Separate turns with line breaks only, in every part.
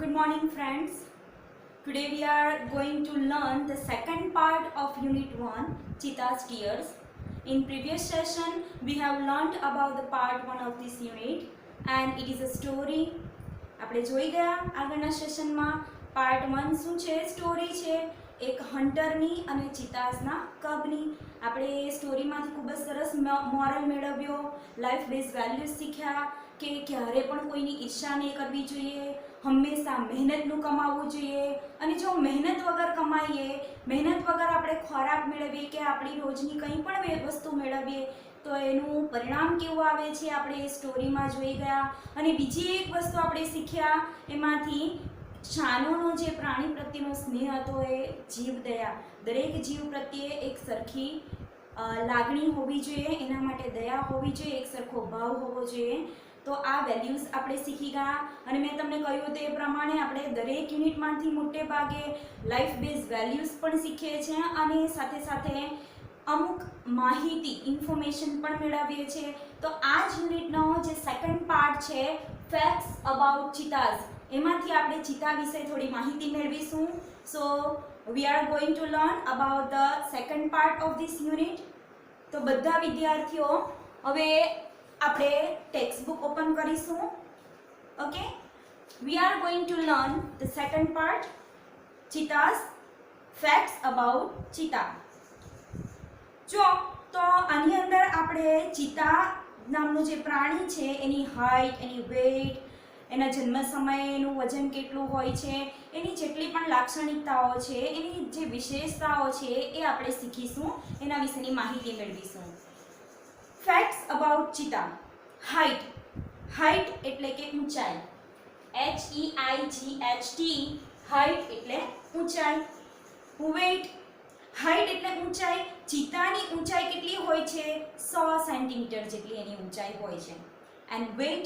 Good morning, friends. Today we are going to learn the second part of Unit 1, Cheetah's Tears. In previous session, we have learned about the part 1 of this unit and it is a story. આપણે જોઈ ગયા આગળના સેશનમાં part 1 શું છે, story છે એક હન્ટરની અને ચિતાસના કબની. આપણે સ્ટોરીમાંથી ખૂબ જ સરસ મોરલ મેળવ્યો, લાઈફ બેઝ વેલ્યુઝ શીખ્યા કે ક્યારે પણ કોઈની ઈર્ષા નહીં કરવી જોઈએ, હંમેશા મહેનતનું કમાવવું જોઈએ અને જો મહેનત વગર કમાઈએ, મહેનત વગર આપણે ખોરાક મેળવીએ કે આપણી રોજની કંઈ પણ વસ્તુ મેળવીએ તો એનું પરિણામ કેવું આવે છે આપણે એ સ્ટોરીમાં જોઈ ગયા. અને બીજી એક વસ્તુ આપણે શીખ્યા એમાંથી શાનોનો જે પ્રાણી પ્રત્યેનો સ્નેહ હતો એ જીવદયા, દરેક જીવ પ્રત્યે એક સરખી લાગણી હોવી જોઈએ, એના માટે દયા હોવી જોઈએ, એક સરખો ભાવ હોવો જોઈએ. તો આ વેલ્યુઝ આપણે શીખી ગયા અને મેં તમને કહ્યું તે પ્રમાણે આપણે દરેક યુનિટમાંથી મોટે ભાગે લાઈફ બેઝ વેલ્યુઝ પણ શીખીએ છીએ અને સાથે સાથે અમુક માહિતી ઇન્ફોર્મેશન પણ મેળવીએ છીએ. તો આ જ યુનિટનો જે સેકન્ડ પાર્ટ છે ફેક્ટ્સ અબાઉટ ચિતાઝ, એમાંથી આપણે ચિતા વિશે થોડી માહિતી મેળવીશું. So we are going to learn about the second part of this unit. તો બધા વિદ્યાર્થીઓ હવે આપણે ટેક્સ્ટ બુક ઓપન કરીશું. Okay, we are going to learn the second part, cheetahs, facts about cheetah. જો તો આની અંદર આપણે ચિતા નામનું જે પ્રાણી છે એની હાઈટ, એની વેઇટ, એના જન્મ સમયે એનું વજન કેટલું હોય છે, એની જેટલી પણ લાક્ષણિકતાઓ છે, એની જે વિશેષતાઓ છે એ આપણે શીખીશું, એના વિશેની માહિતી મેળવીશું. Facts about cheetah. Height, height એટલે કે ઊંચાઈ, HEIGHT, હાઈટ એટલે ઊંચાઈ. વેઇટ, હાઈટ એટલે ઊંચાઈ, ચિતાની ઊંચાઈ કેટલી હોય છે? 100 સેન્ટીમીટર જેટલી એની ઊંચાઈ હોય છે. એન્ડ વેઇટ,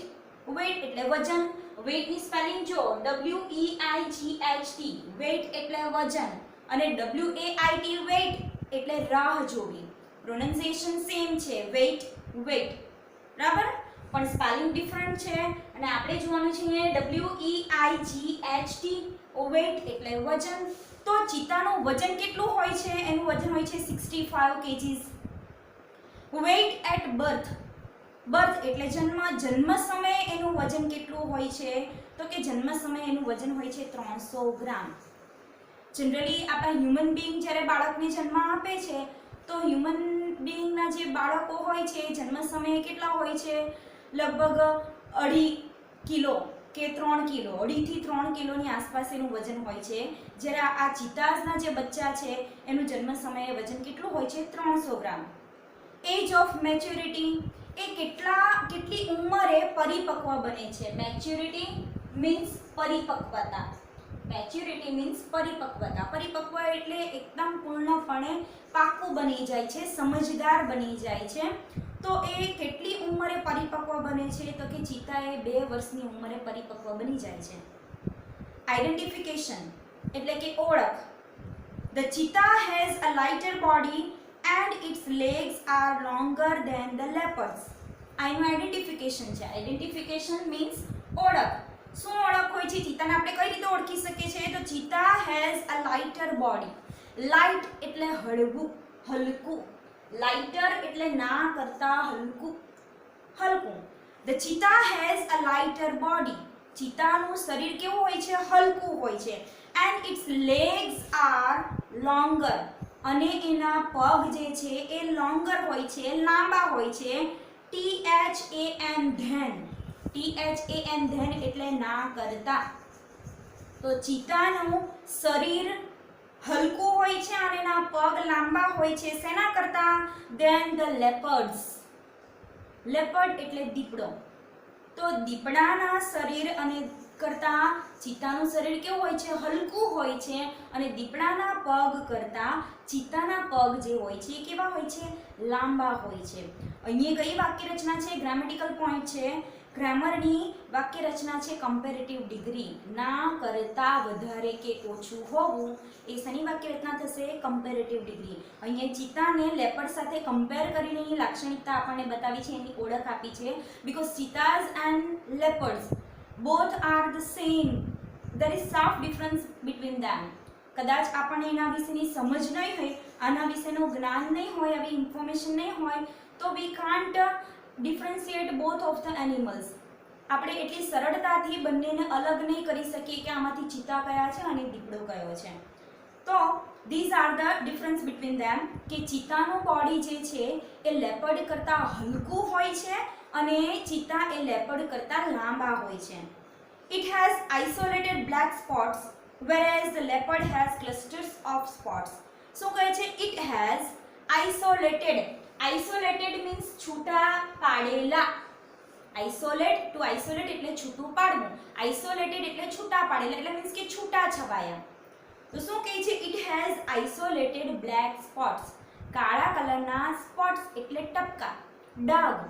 વેઇટ એટલે વજન. વેઇટની સ્પેલિંગ જો WEIGHT, વેઇટ એટલે વજન અને WAIT, વેઇટ એટલે રાહ જોવી. પ્રોનાઉન્સિએશન સેમ છે, વેઇટ, વેઇટ, બરાબર, પણ સ્પેલિંગ ડિફરન્ટ છે અને આપણે જોવાનું છે WEIGHT, વેઇટ એટલે વજન. તો ચિતાનું વજન કેટલું હોય છે? એનું વજન હોય છે 65 kgs. Weight at birth, birth એટલે જન્મ, જન્મ સમયે એનું વજન કેટલું હોય છે? તો કે જન્મ સમયે એનું વજન હોય છે 300 ગ્રામ. જનરલી આપણા હ્યુમન બીઈંગ જ્યારે બાળકને જન્મ આપે છે તો હ્યુમન બીઈંગના જે બાળકો હોય છે જન્મ સમયે કેટલા હોય છે? લગભગ 2.5 કિલો કે 3 કિલો, 2.5 થી 3 કિલોની આસપાસ એનું વજન હોય છે. જ્યારે આ ચિતાઝના જે બચ્ચા છે એનું જન્મ સમયે વજન કેટલું હોય છે? 300 ગ્રામ. એજ ઓફ મેચ્યોરિટી, એ કેટલી ઉંમરે પરિપક્વ બને છે? મેચ્યોરિટી મીન્સ પરિપક્વતા. મેચ્યોરિટી મીન્સ પરિપક્વતા. પરિપક્વ એટલે એકદમ પૂર્ણપણે પાકું બની જાય છે, સમજદાર બની જાય છે. તો એ કેટલી ઉંમરે પરિપક્વ બને છે? તો કે ચિતા એ 2 વર્ષની ઉંમરે પરિપક્વ બની જાય છે. આઈડેન્ટિફિકેશન એટલે કે ઓળખ. The cheetah has a lighter body and its legs are longer than the leopards. આનું આઈડેન્ટિફિકેશન છે. આઈડેન્ટિફિકેશન મીન્સ ઓળખ. શું ઓળખ હોય છે ચિતાને? આપણે કઈ રીતે ઓળખી શકીએ છીએ? તો cheetah has a lighter body. Light એટલે હળવું, હલકું. લાઇટર એટલે ના કરતા હલકું, હલકું. The cheetah has a lighter body. ચિતાનું શરીર કેવું હોય છે? હલકું હોય છે. And its legs are longer, અને એના પગ જે છે એ લોંગર હોય છે, લાંબા હોય છે. THAN, than. THAN, ધેન એટલે ના કરતા. તો ચિતાનું શરીર હલકું હોય છે અને એના પગ લાંબા હોય છે. શેના કરતા? Than the લેપર્ડ્સ. લેપર્ડ એટલે દીપડો. તો દીપડાના શરીર અને કરતા ચિતાનું શરીર કેવું હોય છે? હલકું હોય છે. અને દીપડાના પગ કરતા ચિતાના પગ જે હોય છે એ કેવા હોય છે? લાંબા હોય છે. અહીંયા કઈ વાક્ય રચના છે? ગ્રામેટિકલ પોઈન્ટ છે. ગ્રામરની વાક્ય રચના છે કમ્પેરેટિવ ડિગ્રી. ના કરતા વધારે કે ઓછું હોવું એ શેની વાક્ય રચના થશે? Comparative degree. અહીંયા ચિતાને લેપર્ડ સાથે કમ્પેર કરીને એની લાક્ષણિકતા આપણને બતાવી છે, એની ઓળખ આપી છે. Because cheetahs and leopards both are the same, there is sharp difference between them. કદાચ આપણને એના વિશેની સમજ નહીં હોય, આના વિશેનું જ્ઞાન નહીં હોય, આવી ઇન્ફોર્મેશન નહીં હોય, તો we can't differentiate both of the animals. આપણે એટલી સરળતાથી બંનેને અલગ નહીં કરી શકીએ કે આમાંથી ચિત્તા કયા છે અને દીપડો કયો છે. તો these are the difference between them કે ચિત્તાનું બોડી જે છે એ લેપર્ડ કરતાં હલકું હોય છે અને ચિત્તા એ લેપર્ડ કરતાં લાંબા હોય છે. It has isolated black spots whereas the leopard has clusters of spots. શું કહે છે? It has isolated. Isolated means છૂટા પાડેલા. Isolate to isolate એટલે છૂટું પાડવું. Isolated એટલે છૂટા પાડેલા એટલે મીન્સ કે છૂટા છવાયા. તો શું કહે છે? It has isolated black spots. કાળા કલરના spots એટલે ટપકા, ડાઘ.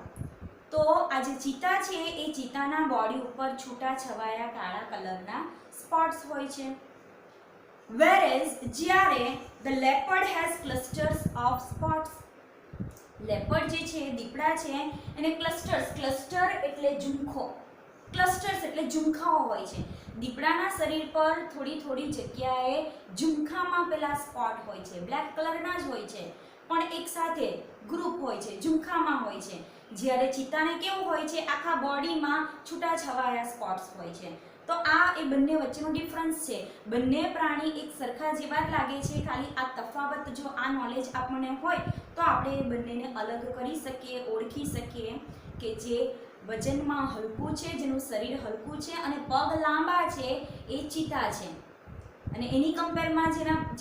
તો આ જે ચિત્તા છે એ ચિત્તાના બોડી ઉપર છૂટા છવાયા કાળા કલરના સ્પોટ્સ હોય છે. whereas જ્યારે the leopard has clusters of spots. Leopard જે છે દીપડા છે એને ક્લસ્ટર એટલે ઝુમખો, ક્લસ્ટર્સ એટલે ઝુમખાઓ હોય છે. દીપડાના શરીર પર થોડી થોડી જગ્યાએ ઝુમખામાં પેલા સ્પોટ હોય છે, બ્લેક કલરના જ હોય છે પણ એક સાથે ગ્રુપ હોય છે, ઝુમખામાં હોય છે. જ્યારે ચિત્તાને કેવું હોય છે? આખા બોડીમાં છૂટા છવાયા સ્પોટ્સ હોય છે. તો આ એ બંને વચ્ચેનો ડિફરન્સ છે. બંને પ્રાણી એક સરખા જેવા જ લાગે છે, ખાલી આ તફાવત જો આ નોલેજ આપણને હોય તો આપણે એ બંનેને અલગ કરી શકીએ, ઓળખી શકીએ કે જે વજનમાં હલકું છે, જેનું શરીર હલકું છે અને પગ લાંબા છે એ ચિત્તા છે, અને એની કમ્પેરમાં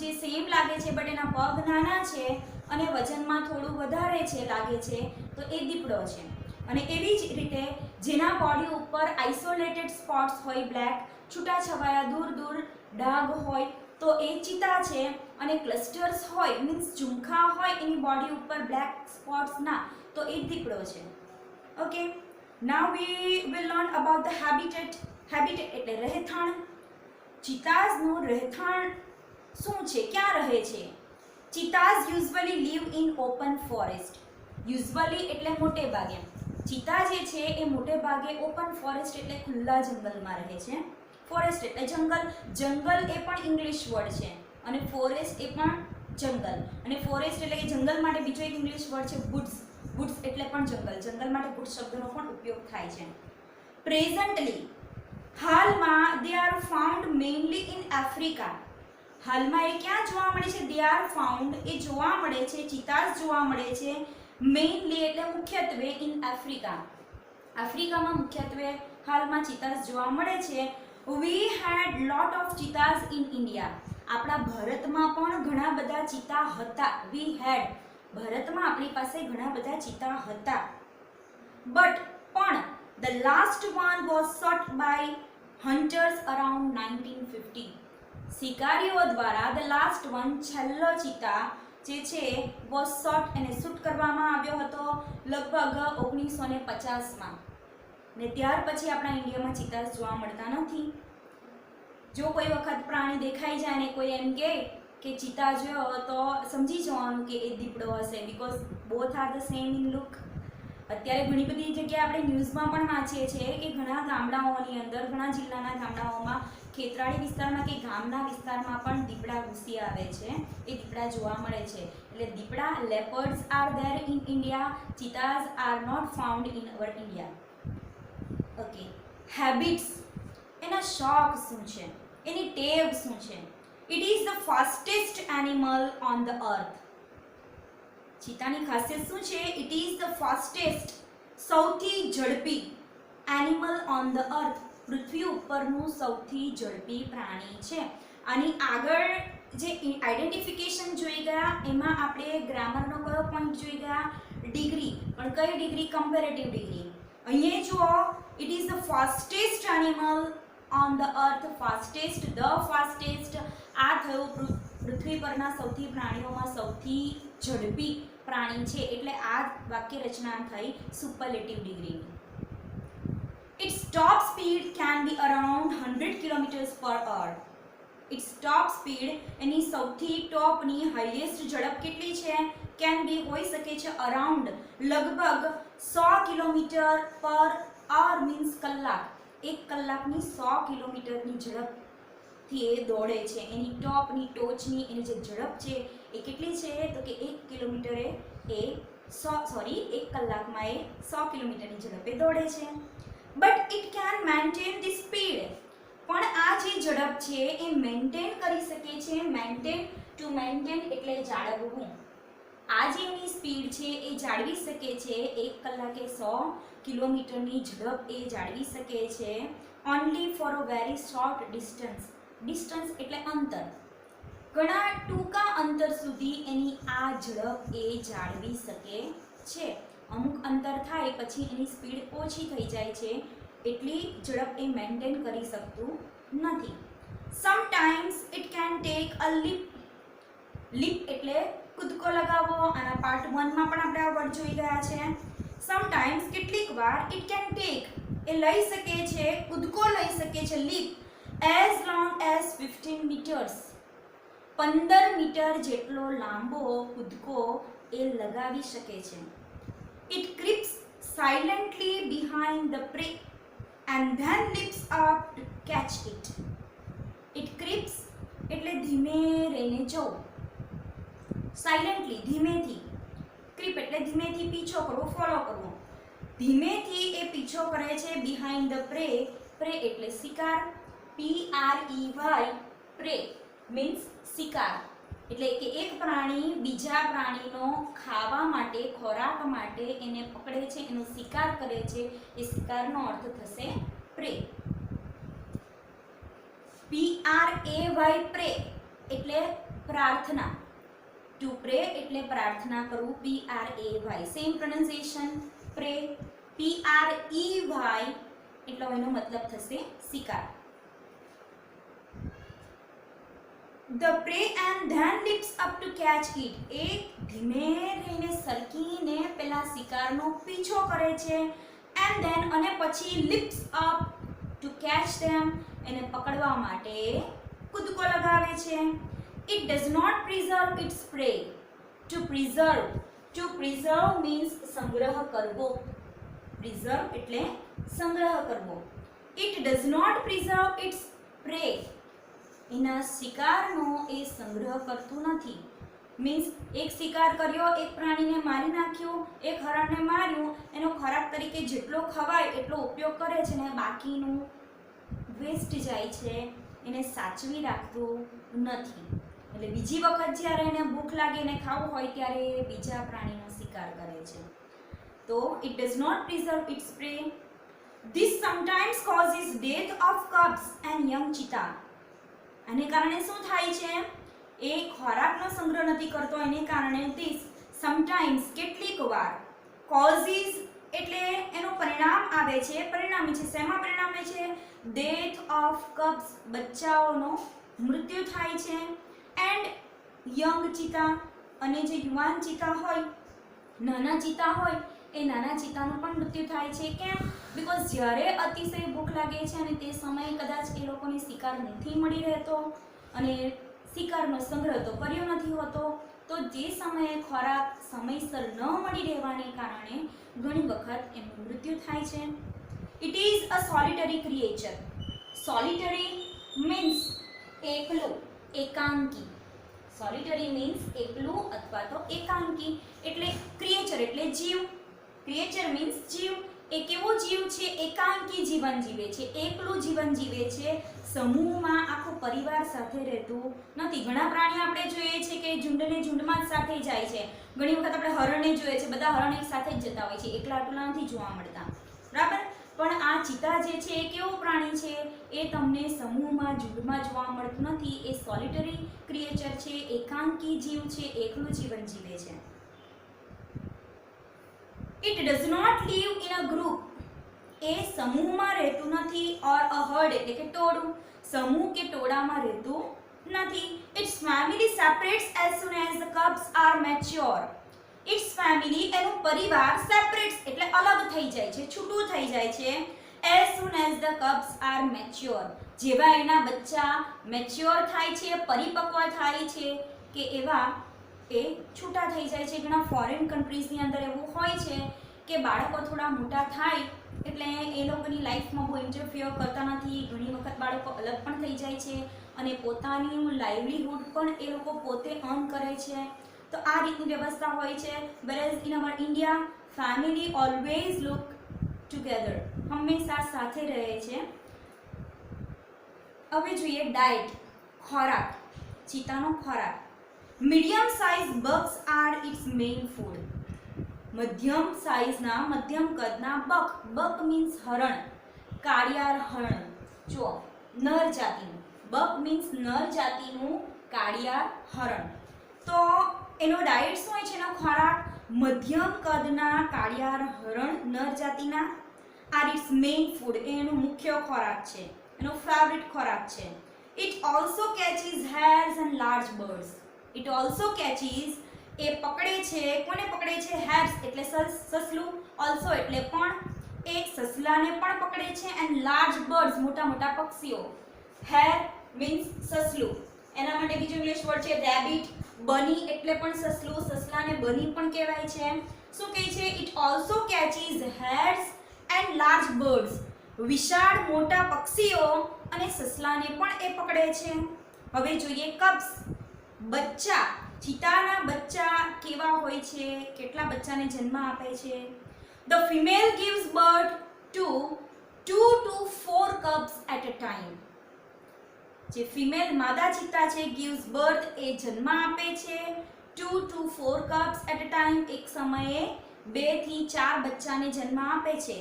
જે સેમ લાગે છે બટ એના પગ નાના છે અને વજનમાં થોડું વધારે છે લાગે છે તો એ દીપડો છે. અને એવી જ રીતે જેના બોડી ઉપર આઇસોલેટેડ સ્પોટ્સ હોય, બ્લેક છૂટાછવાયા દૂર દૂર ડાઘ હોય તો એ ચિત્તા છે. અને ક્લસ્ટર્સ હોય મીન્સ ઝુમખા હોય એની બોડી ઉપર બ્લેક સ્પોટ્સ ના તો એ દીપડો છે. Okay, now we will learn about the habitat. Habitat એટલે રહેઠાણ. ચિતાઝનું રહેઠાણ શું છે? ક્યાં રહે છે? Cheetahs usually live in open forest. Usually એટલે મોટે ભાગે. ચિત્તા જે છે એ મોટે ભાગે ઓપન ફોરેસ્ટ એટલે ખુલ્લા જંગલમાં રહે છે. ફોરેસ્ટ એટલે જંગલ. જંગલ એ પણ ઇંગ્લિશ વર્ડ છે અને ફોરેસ્ટ એ પણ જંગલ. અને ફોરેસ્ટ એટલે કે જંગલ માટે બીજો એક ઇંગ્લિશ વર્ડ છે વુડ્સ. વુડ્સ એટલે પણ જંગલ. જંગલ માટે વુડ શબ્દનો પણ ઉપયોગ થાય છે. પ્રેઝન્ટલી હાલમાં they are found mainly in Africa. હાલમાં એ ક્યાં જોવા મળે છે? દે આર ફાઉન્ડ એ જોવા મળે છે, ચિતાઝ જોવા મળે છે મેઇનલી એટલે મુખ્યત્વે ઇન આફ્રિકા. આફ્રિકામાં મુખ્યત્વે હાલમાં ચિતાઝ જોવા મળે છે. વી હેડ લોટ ઓફ ચિતાઝ ઇન ઇન્ડિયા. આપણા ભારતમાં પણ ઘણા બધા ચિત્તા હતા. વી હેડ ભારતમાં આપણી પાસે ઘણા બધા ચિત્તા હતા. બટ પણ the last one was shot by hunters around 1950. શિકારીઓ દ્વારા ધ લાસ્ટ વન છેલ્લો ચિત્તા જે છે વોઝ શોટ એને શૂટ કરવામાં આવ્યો હતો લગભગ 1950માં. ને ત્યાર પછી આપણા ઇન્ડિયામાં ચિત્તાઝ જોવા મળતા નથી. જો કોઈ વખત પ્રાણી દેખાઈ જાય ને કોઈ એમ કહે કે ચિત્તા જોયો તો સમજી જવાનું કે એ દીપડો હશે, because both are the same in look. અત્યારે ઘણી બધી જગ્યાએ આપણે ન્યૂઝમાં પણ વાંચીએ છીએ કે ઘણા ગામડાઓની અંદર, ઘણા જિલ્લાના ગામડાઓમાં, ખેતરાળી વિસ્તારમાં કે ગામના વિસ્તારમાં પણ દીપડા ઘૂસી આવે છે. એ દીપડા જોવા મળે છે. એટલે દીપડા, leopards are there in India, cheetahs are not found in our India. Okay, habits. એના શોખ શું છે? એની ટેવ શું છે? It is the fastest animal on the earth. ચિત્તાની ખાસિયત શું છે? ઇટ ઇઝ ધ ફાસ્ટેસ્ટ, સૌથી ઝડપી એનિમલ ઓન ધ અર્થ. પૃથ્વી ઉપરનું સૌથી ઝડપી પ્રાણી છે. આની આગળ જે આઈડેન્ટિફિકેશન જોઈ ગયા એમાં આપણે ગ્રામરનો કયો પોઈન્ટ જોઈ ગયા? ડિગ્રી. પણ કઈ ડિગ્રી? Comparative degree. અહીંયા જુઓ, it is the fastest animal on the earth. Fastest, the fastest આ થયું પૃથ્વી પરના સૌથી પ્રાણીઓમાં સૌથી ઝડપી પ્રાણી છે. એટલે આ વાક્ય રચના થઈ સુપરલેટિવ ડિગ્રીની. Its top speed can be around 100 km/h. Its top speed એની સૌથી ટોપની હાઈએસ્ટ ઝડપ કેટલી છે? કેન બી હોઈ શકે છે અરાઉન્ડ લગભગ 100 km/h મીન્સ કલાક. એક કલાકની 100 કિલોમીટરની ઝડપ થી એ દોડે છે. એની ટોપની ટોચની એની જે ઝડપ છે એ કેટલી છે તો કે 1 કિલોમીટરે એ 1 કલાકમાં એ 100 કિલોમીટરની ઝડપે દોડે છે. But it can maintain the speed, પણ આ જે ઝડપ છે એ મેન્ટેન કરી શકે છે. મેન્ટેન એટલે જાળવવું. આ જે એની સ્પીડ છે એ જાળવી શકે છે. 1 કલાકે 100 કિલોમીટરની ઝડપ એ જાળવી શકે છે. Only for a very short distance એટલે અંતર. ઘણા ટૂંકા અંતર સુધી એની આ ઝડપ એ જાળવી શકે છે. અમુક અંતર થાય પછી એની સ્પીડ ઓછી થઈ જાય છે, એટલી ઝડપ એ મેન્ટેન કરી શકતું નથી. Sometimes it can take a leap એટલે કૂદકો લગાવવો. આના પાર્ટ 1 માં પણ આપણે આ વર્ડ જોઈ ગયા છે. સમટાઈમ્સ કેટલીક વાર ઇટ કેન ટેક એ લઈ શકે છે, કૂદકો લઈ શકે છે, leap as long as 15 metres, 15 metre જેટલો લાંબો કૂદકો એ લગાવી શકે છે. It creeps silently behind the prey and then leaps up to catch it. It creeps એટલે ધીમે રહીને જવું. Silently ધીમેથી. Creep એટલે ધીમેથી પીછો કરવો, ફોલો કરવો. ધીમેથી એ પીછો કરે છે behind the prey. Prey એટલે શિકાર. PREY prey means શિકાર. એટલે કે એક પ્રાણી બીજા પ્રાણીનો ખાવા માટે, ખોરાક માટે એને પકડે છે, એનો શિકાર કરે છે. એ શિકારનો અર્થ થશે પ્રે. PRAY પ્રે એટલે પ્રાર્થના. ટુ પ્રે એટલે પ્રાર્થના કરવું. PRAY સેમ પ્રોનાઉન્સિએશન પ્રે. PREY એટલે એનો મતલબ થશે શિકાર. The prey and then leaps up to catch it. એ ધીમે રહીને સરકીને પેલા શિકારનો પીછો કરે છે. and then અને પછી leaps up to catch them એને પકડવા માટે કૂદકો લગાવે છે. It does not preserve its prey. To preserve means સંગ્રહ કરવો. preserve એટલે સંગ્રહ કરવો. It does not preserve its prey. એના શિકારનો એ સંગ્રહ કરતું નથી. મીન્સ એક શિકાર કર્યો, એક પ્રાણીને મારી નાખ્યું, એક હરણને માર્યું, એનો ખોરાક તરીકે જેટલો ખવાય એટલો ઉપયોગ કરે છે ને બાકીનું વેસ્ટ જાય છે, એને સાચવી રાખતું નથી. એટલે બીજી વખત જ્યારે એને ભૂખ લાગે એને ખાવું હોય ત્યારે એ બીજા પ્રાણીનો શિકાર કરે છે. તો it does not preserve its prey. This sometimes causes death of cubs and young cheetah. આને કારણે શું થાય છે? એ ખોરાકનો સંગ્રહ નથી કરતો, એને કારણે this sometimes કેટલીક વાર causes એટલે એનું પરિણામ આવે છે. પરિણામે છે શેમાં પરિણામે છે? death of cubs બચ્ચાઓનો મૃત્યુ થાય છે. and young cheetah અને જે યુવાન ચિતા હોય, નાના ચિતા હોય, એ નાના ચિતાનું પણ મૃત્યુ થાય છે. કેમ? બીકોઝ જ્યારે અતિશય ભૂખ લાગે છે અને તે સમયે કદાચ એ લોકોને શિકાર નથી મળી રહેતો અને શિકારનો સંગ્રહ તો કર્યો નથી હોતો, તો જે સમયે ખોરાક સમયસર ન મળી રહેવાને કારણે ઘણી વખત એમનું મૃત્યુ થાય છે. It is a સોલિટરી creature. સોલિટરી means એકલું, એકાંકી. સોલિટરી મીન્સ એકલું અથવા તો એકાંકી. એટલે ક્રિએચર એટલે જીવ. ક્રિએચર મીન્સ જીવ. એ કેવો જીવ છે? એકાંકી જીવન જીવે છે, એકલું જીવન જીવે છે, સમૂહમાં આખો પરિવાર સાથે રહેતું નથી. ઘણા પ્રાણીઓ આપણે જોઈએ છે કે ઝુંડને ઝુંડમાં જ સાથે જાય છે. ઘણી વખત આપણે હરણને જોઈએ છે, બધા હરણ એક સાથે જ જતા હોય છે, એકલા એકલા નથી જોવા મળતા, બરાબર. પણ આ ચિતા જે છે એ કેવું પ્રાણી છે? એ તમને સમૂહમાં ઝુંડમાં જોવા મળતું નથી. એ સોલિટરી ક્રિએચર છે, એકાંકી જીવ છે, એકલું જીવન જીવે છે. It does not live in a group. એ સમૂહમાં રહેતું નથી. or a herd એટલે કે ટોળું. સમૂહ કે ટોળામાં રહેતું નથી. Its family separates as soon as the cubs are mature. Its family એનું પરિવાર separates એટલે અલગ થઈ જાય છે, છૂટું થઈ જાય છે. as soon as the cubs are mature. જેવા એના બચ્ચા મેચ્યોર થાય છે, પરિપક્વ થાય છે કે એવા એ છૂટા થઈ જાય છે. ઘણા ફોરેન કન્ટ્રીઝની અંદર એવું હોય છે કે બાળકો થોડા મોટા થાય એટલે એ લોકોની લાઈફમાં બહુ ઇન્ટરફિયર કરતા નથી. ઘણી વખત બાળકો અલગ પણ થઈ જાય છે અને પોતાનું લાઇવલીહુડ પણ એ લોકો પોતે અર્ન કરે છે. તો આ રીતની વ્યવસ્થા હોય છે. Whereas in our India family always look together, હંમેશા સાથે રહે છે. હવે જોઈએ ડાયટ, ખોરાક, ચિત્તાનો ખોરાક. Medium size bugs are its main food. મધ્યમ સાઇઝના, મધ્યમ કદના બક, બક મીન્સ હરણ, કાળિયાર હરણ. જો નર જાતિનું, બક મીન્સ નર જાતિનું કાળિયાર હરણ. તો એનો ડાયટ શું હોય છે, એનો ખોરાક? મધ્યમ કદના કાળિયાર હરણ નર જાતિના આર ઇટ્સ મેઇન ફૂડ, એ એનો મુખ્ય ખોરાક છે, એનો ફેવરિટ ખોરાક છે. It also catches hares and large birds. It also catches, એ પકડે છે, કોને પકડે છે? હેર્સ એટલે સસલું, ઓલ્સો એટલે પણ, એ સસલાને પણ પકડે છે, એન્ડ લાર્જ બર્ડ્સ મોટા મોટા પક્ષીઓ. હેર મીન્સ સસલું, એના માટે બીજો ઇંગ્લિશ વર્ડ છે રેબિટ. બની એટલે પણ સસલું, સસલાને બની પણ કહેવાય છે. શું કહે છે? It also catches hares and large birds. વિશાળ મોટા પક્ષીઓ અને સસલાને પણ એ પકડે છે. હવે જોઈએ કબ્સ, બચ્ચા. ચિત્તાના બચ્ચા કેવા હોય છે? કેટલા બચ્ચાને જન્મ આપે છે? The female gives birth to 2 to 4 cubs at a time. જે ફિમેલ માદા ચિત્તા છે gives birth, એ જન્મ આપે છે 2 to 4 cubs at a time, એક સમયે 2 થી 4 બચ્ચાને જન્મ આપે છે.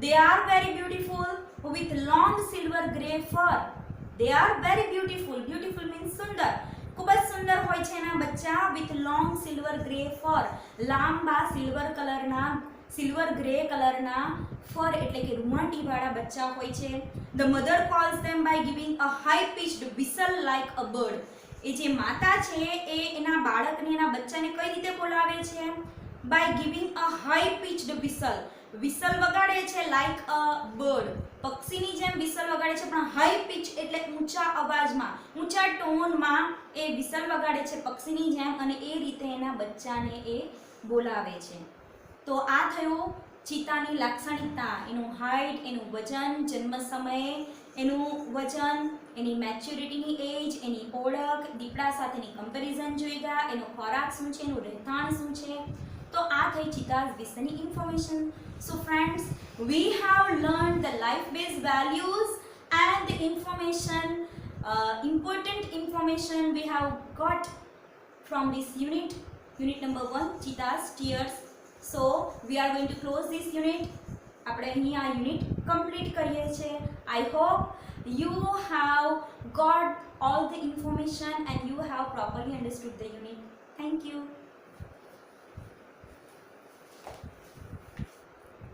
They are very beautiful with long silver grey fur. They are very beautiful. Beautiful means સુંદર, ખૂબ જ સુંદર હોય છે એના બચ્ચા. with long silver grey fur, લાંબા સિલ્વર ગ્રે કલરના ફર એટલે કે રૂંવાટીવાળા બચ્ચા હોય છે. The mother calls them by giving a high pitched whistle like a bird. એ જે માતા છે એ એના બાળકને, એના બચ્ચાને કઈ રીતે બોલાવે છે? by giving a high pitched whistle. Whistle વગાડે છે like a bird, પક્ષીની જેમ વિસલ વગાડે છે, પણ હાઈ પિચ એટલે ઊંચા અવાજમાં, ઊંચા ટોનમાં એ વિસલ વગાડે છે પક્ષીની જેમ, અને એ રીતે એના બચ્ચાને એ બોલાવે છે. તો આ થયું ચિત્તાની લાક્ષણિકતા, એનું હાઇટ, એનું વજન, જન્મ સમયે એનું વજન, એની મેચ્યોરિટીની એજ, એની ઓળખ, દીપડા સાથેની કમ્પેરિઝન જોઈ ગયા, એનો ખોરાક શું છે, એનું રહેઠાણ શું છે. તો આ થઈ ચિત્તાઝ વિશેની information. So friends, we have learned the life-based values and the information, important information we have got from this unit number 1, cheetahs, tears. So we are going to close this unit. આપણે અહીં આ unit complete કરીએ છીએ. I hope you have got all the information and you have properly understood the unit. Thank you.